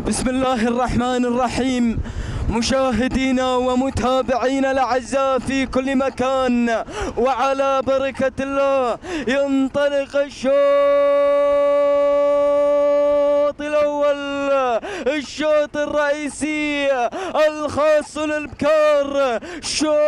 بسم الله الرحمن الرحيم. مشاهدينا ومتابعينا الأعزاء في كل مكان، وعلى بركة الله ينطلق الشوط الأول، الشوط الرئيسي الخاص للبكار، شوط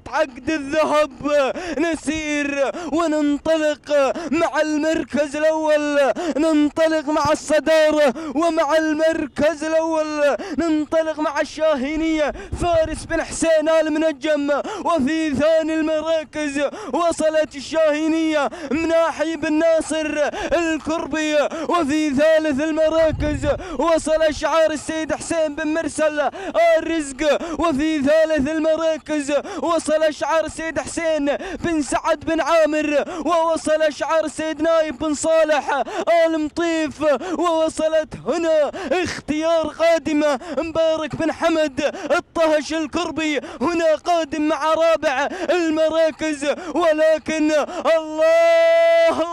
عقد الذهب. نسير وننطلق مع المركز الأول، ننطلق مع الصدارة، ومع المركز الأول ننطلق مع الشاهينية فارس بن حسين آل منجم. وفي ثاني المراكز وصلت الشاهينية مناحي بن ناصر الكربي. وفي ثالث المراكز وصل شعار السيد حسين بن مرسل آل رزق. وفي ثالث المراكز وصل شعار السيد حسين بن سعد بن عامر. ووصل شعار السيد نايف بن صالح آل مطيف. ووصلت هنا اختيار قادمة مبارك بن حمد الطهش الكربي، هنا قادم مع رابع المراكز. ولكن الله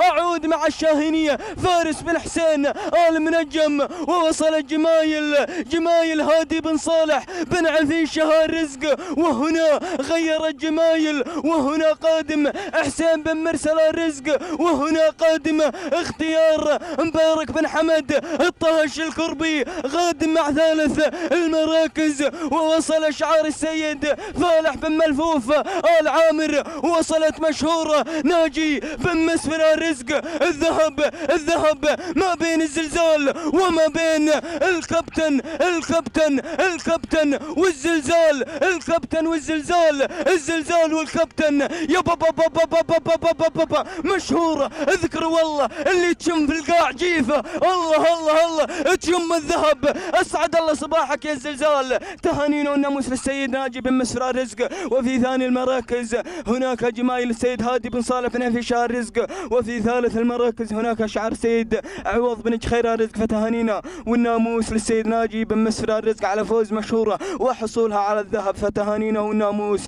أعود مع الشاهينية فارس بن حسين آل منجم. ووصلت جمايل هادي بن صالح بن عفيشة آل رزق. وهنا غيرت جمايل، وهنا قادم حسين بن مرسل آل رزق. وهنا قادم اختيار مبارك بن حمد الطهش الكربي قادم مع ثالث المراكز. ووصل شعار السيد فالح بن ملفوف آل عامر. وصلت مشهورة ناجي بن مسفر آل رزق. الذهب ما بين الزلزال وما بين الكابتن والزلزال، الزلزال والكابتن. يا بابا مشهورة، اذكر والله اللي تشم في القاع جيفة. الله تشم الذهب. اسعد الله صباحك يا الزلزال. تهانينا والناموس للسيد ناجي بن مسفر آل رزق. وفي ثاني المراكز هناك جمايل السيد هادي بن صالح بن عفيشة آل رزق. وفي ثالث المراكز هناك شعار سيد عوض بن جخير آل رزق. فتهانينا والناموس للسيد ناجي بن مسفر آل رزق على فوز مشهورة وحصولها على الذهب. فتهانينا والناموس.